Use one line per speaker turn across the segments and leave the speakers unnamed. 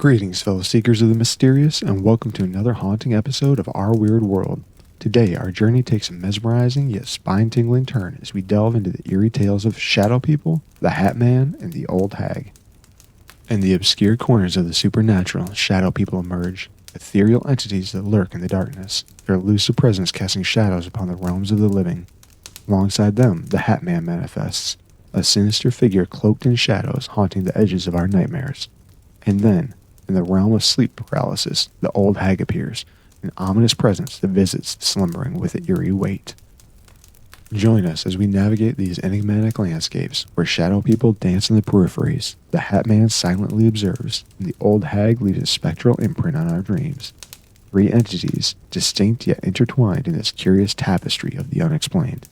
Greetings, fellow seekers of the mysterious, and welcome to another haunting episode of Our Weird World. Today, our journey takes a mesmerizing yet spine-tingling turn as we delve into the eerie tales of shadow people, the Hat Man, and the Old Hag. In the obscure corners of the supernatural, shadow people emerge, ethereal entities that lurk in the darkness, their elusive presence casting shadows upon the realms of the living. Alongside them, the Hat Man manifests, a sinister figure cloaked in shadows haunting the edges of our nightmares. And then, in the realm of sleep paralysis, the Old Hag appears, an ominous presence that visits the slumbering with an eerie weight. Join us as we navigate these enigmatic landscapes where shadow people dance in the peripheries, the Hat Man silently observes, and the Old Hag leaves a spectral imprint on our dreams. Three entities, distinct yet intertwined in this curious tapestry of the unexplained.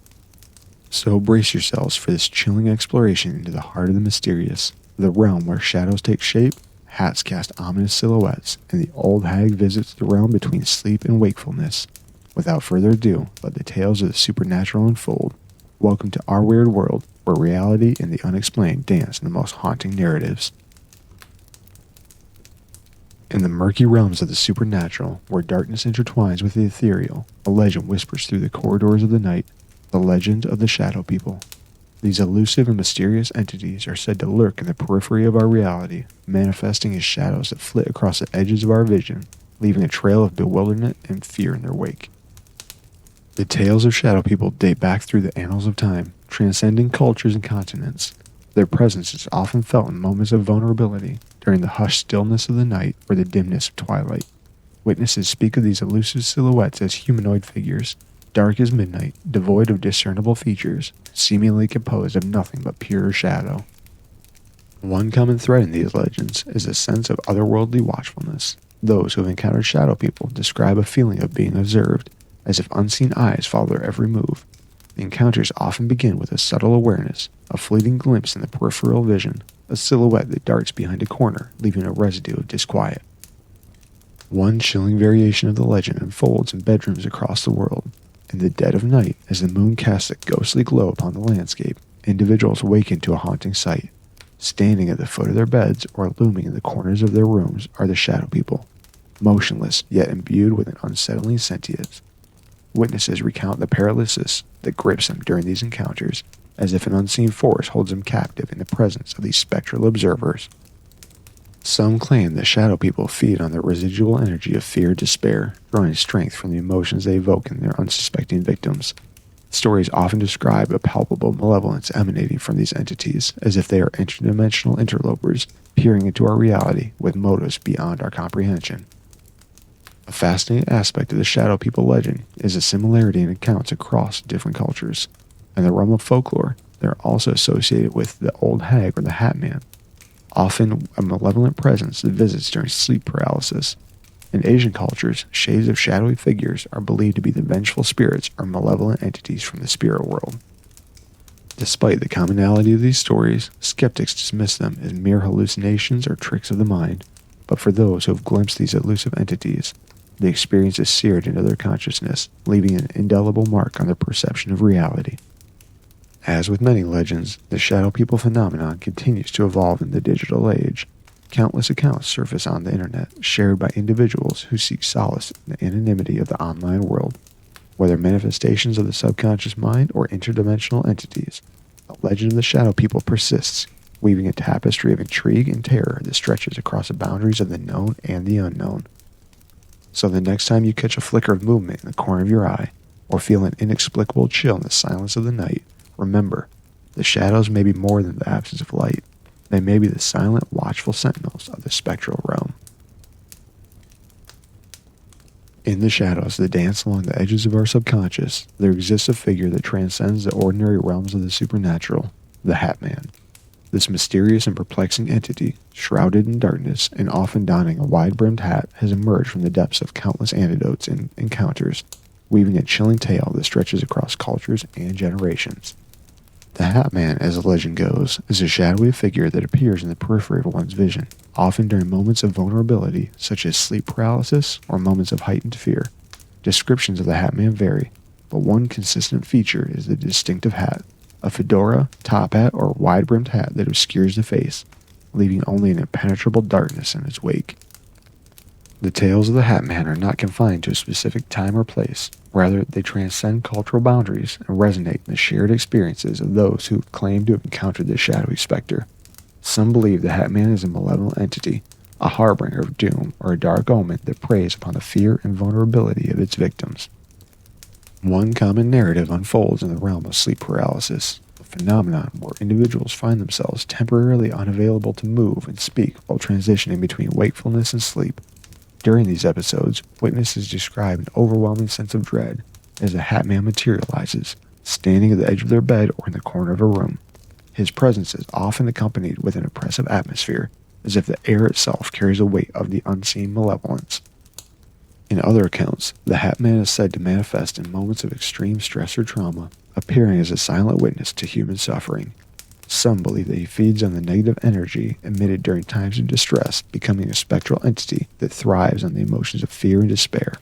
So brace yourselves for this chilling exploration into the heart of the mysterious, the realm where shadows take shape, hats cast ominous silhouettes, and the Old Hag visits the realm between sleep and wakefulness. Without further ado, let the tales of the supernatural unfold. Welcome to Our Weird World, where reality and the unexplained dance in the most haunting narratives. In the murky realms of the supernatural, where darkness intertwines with the ethereal, a legend whispers through the corridors of the night, the legend of the shadow people. These elusive and mysterious entities are said to lurk in the periphery of our reality, manifesting as shadows that flit across the edges of our vision, leaving a trail of bewilderment and fear in their wake. The tales of shadow people date back through the annals of time, transcending cultures and continents. Their presence is often felt in moments of vulnerability, during the hushed stillness of the night or the dimness of twilight. Witnesses speak of these elusive silhouettes as humanoid figures, dark as midnight, devoid of discernible features, seemingly composed of nothing but pure shadow. One common thread in these legends is a sense of otherworldly watchfulness. Those who have encountered shadow people describe a feeling of being observed, as if unseen eyes follow their every move. The encounters often begin with a subtle awareness, a fleeting glimpse in the peripheral vision, a silhouette that darts behind a corner, leaving a residue of disquiet. One chilling variation of the legend unfolds in bedrooms across the world. In the dead of night, as the moon casts a ghostly glow upon the landscape, individuals awaken to a haunting sight. Standing at the foot of their beds or looming in the corners of their rooms are the shadow people, motionless yet imbued with an unsettling sentience. Witnesses recount the paralysis that grips them during these encounters, as if an unseen force holds them captive in the presence of these spectral observers. Some claim that shadow people feed on the residual energy of fear and despair, drawing strength from the emotions they evoke in their unsuspecting victims. Stories often describe a palpable malevolence emanating from these entities, as if they are interdimensional interlopers, peering into our reality with motives beyond our comprehension. A fascinating aspect of the shadow people legend is a similarity in accounts across different cultures. In the realm of folklore, they are also associated with the Old Hag or the Hat Man, often a malevolent presence that visits during sleep paralysis. In Asian cultures, shades of shadowy figures are believed to be the vengeful spirits or malevolent entities from the spirit world. Despite the commonality of these stories, skeptics dismiss them as mere hallucinations or tricks of the mind, but for those who have glimpsed these elusive entities, the experience is seared into their consciousness, leaving an indelible mark on their perception of reality. As with many legends, the shadow people phenomenon continues to evolve in the digital age. Countless accounts surface on the internet, shared by individuals who seek solace in the anonymity of the online world. Whether manifestations of the subconscious mind or interdimensional entities, the legend of the shadow people persists, weaving a tapestry of intrigue and terror that stretches across the boundaries of the known and the unknown. So the next time you catch a flicker of movement in the corner of your eye, or feel an inexplicable chill in the silence of the night, remember, the shadows may be more than the absence of light. They may be the silent, watchful sentinels of the spectral realm. In the shadows that dance along the edges of our subconscious, there exists a figure that transcends the ordinary realms of the supernatural, the Hat Man. This mysterious and perplexing entity, shrouded in darkness and often donning a wide-brimmed hat, has emerged from the depths of countless anecdotes and encounters, weaving a chilling tale that stretches across cultures and generations. The Hat Man, as the legend goes, is a shadowy figure that appears in the periphery of one's vision, often during moments of vulnerability, such as sleep paralysis or moments of heightened fear. Descriptions of the Hat Man vary, but one consistent feature is the distinctive hat, a fedora, top hat, or wide-brimmed hat that obscures the face. leaving only an impenetrable darkness in its wake. The tales of the Hat Man are not confined to a specific time or place. Rather, they transcend cultural boundaries and resonate in the shared experiences of those who claim to have encountered this shadowy specter. Some believe the Hat Man is a malevolent entity, a harbinger of doom or a dark omen that preys upon the fear and vulnerability of its victims. One common narrative unfolds in the realm of sleep paralysis, a phenomenon where individuals find themselves temporarily unavailable to move and speak while transitioning between wakefulness and sleep. During these episodes, witnesses describe an overwhelming sense of dread as the Hat Man materializes, standing at the edge of their bed or in the corner of a room. His presence is often accompanied with an oppressive atmosphere, as if the air itself carries the weight of the unseen malevolence. In other accounts, the Hat Man is said to manifest in moments of extreme stress or trauma, appearing as a silent witness to human suffering. Some believe that he feeds on the negative energy emitted during times of distress, becoming a spectral entity that thrives on the emotions of fear and despair.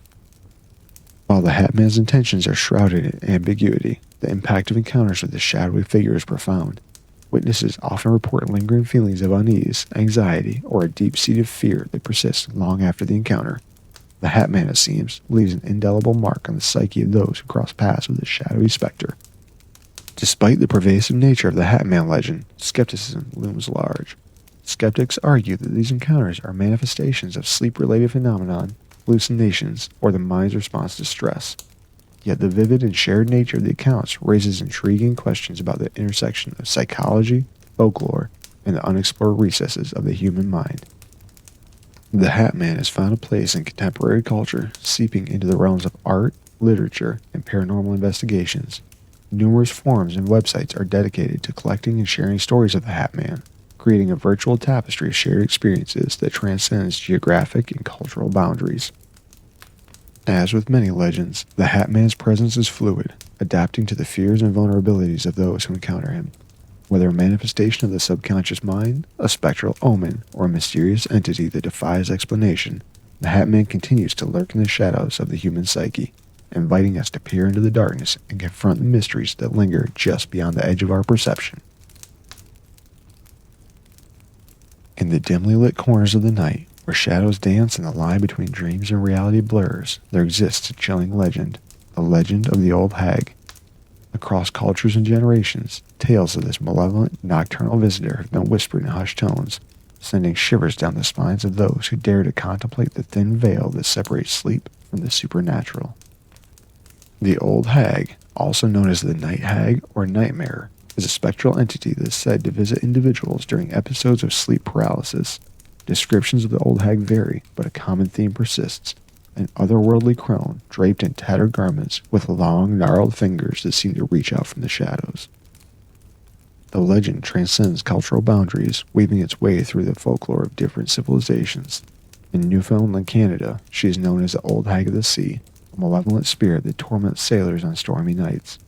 While the Hat Man's intentions are shrouded in ambiguity, the impact of encounters with this shadowy figure is profound. Witnesses often report lingering feelings of unease, anxiety, or a deep-seated fear that persists long after the encounter. The Hat Man, it seems, leaves an indelible mark on the psyche of those who cross paths with this shadowy specter. Despite the pervasive nature of the Hat Man legend, skepticism looms large. Skeptics argue that these encounters are manifestations of sleep-related phenomenon, hallucinations, or the mind's response to stress. Yet the vivid and shared nature of the accounts raises intriguing questions about the intersection of psychology, folklore, and the unexplored recesses of the human mind. The Hat Man has found a place in contemporary culture, seeping into the realms of art, literature, and paranormal investigations. Numerous forums and websites are dedicated to collecting and sharing stories of the Hat Man, creating a virtual tapestry of shared experiences that transcends geographic and cultural boundaries. As with many legends, the Hat Man's presence is fluid, adapting to the fears and vulnerabilities of those who encounter him. Whether a manifestation of the subconscious mind, a spectral omen, or a mysterious entity that defies explanation, the Hat Man continues to lurk in the shadows of the human psyche, inviting us to peer into the darkness and confront the mysteries that linger just beyond the edge of our perception. In the dimly lit corners of the night, where shadows dance and the line between dreams and reality blurs, there exists a chilling legend, the legend of the Old Hag. Across cultures and generations, tales of this malevolent, nocturnal visitor have been whispered in hushed tones, sending shivers down the spines of those who dare to contemplate the thin veil that separates sleep from the supernatural. The Old Hag, also known as the Night Hag or Nightmare, is a spectral entity that is said to visit individuals during episodes of sleep paralysis. Descriptions of the Old Hag vary, but a common theme persists: an otherworldly crone draped in tattered garments with long, gnarled fingers that seem to reach out from the shadows. The legend transcends cultural boundaries, weaving its way through the folklore of different civilizations. In Newfoundland, Canada, she is known as the Old Hag of the Sea, a malevolent spirit that torments sailors on stormy nights.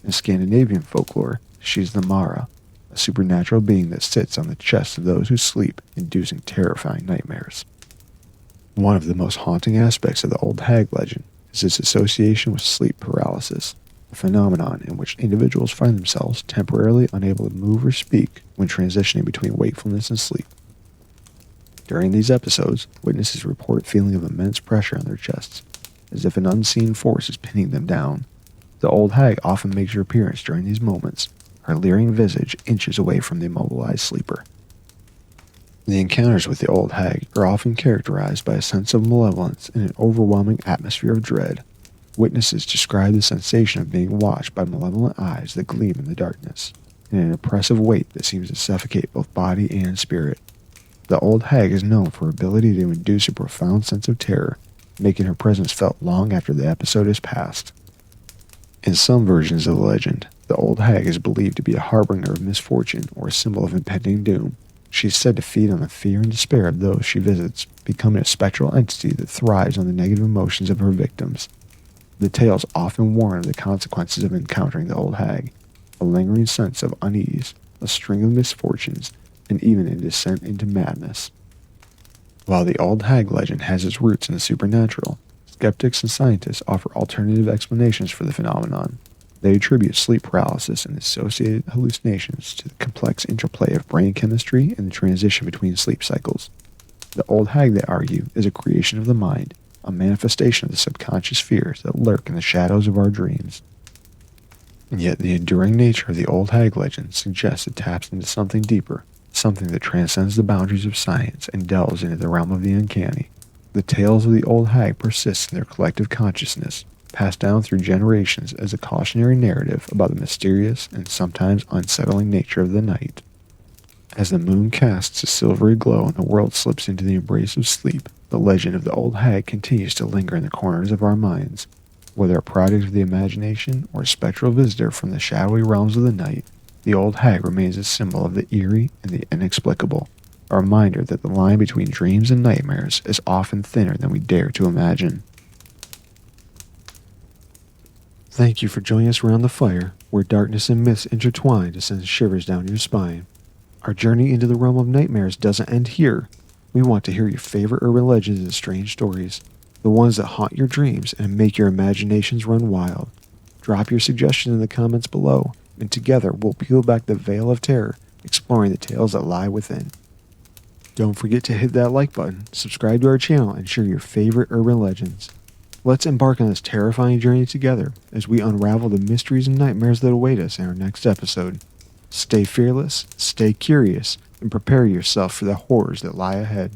In Scandinavian folklore, she is the Mara, a supernatural being that sits on the chests of those who sleep, inducing terrifying nightmares. One of the most haunting aspects of the Old Hag legend is its association with sleep paralysis, a phenomenon in which individuals find themselves temporarily unable to move or speak when transitioning between wakefulness and sleep. During these episodes, witnesses report feeling of immense pressure on their chests, as if an unseen force is pinning them down. The Old Hag often makes her appearance during these moments, her leering visage inches away from the immobilized sleeper. The encounters with the Old Hag are often characterized by a sense of malevolence and an overwhelming atmosphere of dread. Witnesses describe the sensation of being watched by malevolent eyes that gleam in the darkness, and an oppressive weight that seems to suffocate both body and spirit. The Old Hag is known for her ability to induce a profound sense of terror, making her presence felt long after the episode has passed. In some versions of the legend, the Old Hag is believed to be a harbinger of misfortune or a symbol of impending doom. She is said to feed on the fear and despair of those she visits, becoming a spectral entity that thrives on the negative emotions of her victims. The tales often warn of the consequences of encountering the Old Hag: a lingering sense of unease, a string of misfortunes, and even a descent into madness. While the Old Hag legend has its roots in the supernatural, skeptics and scientists offer alternative explanations for the phenomenon. They attribute sleep paralysis and associated hallucinations to the complex interplay of brain chemistry and the transition between sleep cycles. The Old Hag, they argue, is a creation of the mind, a manifestation of the subconscious fears that lurk in the shadows of our dreams. And yet the enduring nature of the Old Hag legend suggests it taps into something deeper, something that transcends the boundaries of science and delves into the realm of the uncanny. The tales of the Old Hag persist in their collective consciousness, passed down through generations as a cautionary narrative about the mysterious and sometimes unsettling nature of the night. As the moon casts a silvery glow and the world slips into the embrace of sleep, the legend of the Old Hag continues to linger in the corners of our minds. Whether a product of the imagination or a spectral visitor from the shadowy realms of the night, the Old Hag remains a symbol of the eerie and the inexplicable, a reminder that the line between dreams and nightmares is often thinner than we dare to imagine. Thank you for joining us around the fire, where darkness and myths intertwine to send shivers down your spine. Our journey into the realm of nightmares doesn't end here. We want to hear your favorite urban legends and strange stories, the ones that haunt your dreams and make your imaginations run wild. Drop your suggestions in the comments below, and together we'll peel back the veil of terror, exploring the tales that lie within. Don't forget to hit that like button, subscribe to our channel, and share your favorite urban legends. Let's embark on this terrifying journey together as we unravel the mysteries and nightmares that await us in our next episode. Stay fearless, stay curious, and prepare yourself for the horrors that lie ahead.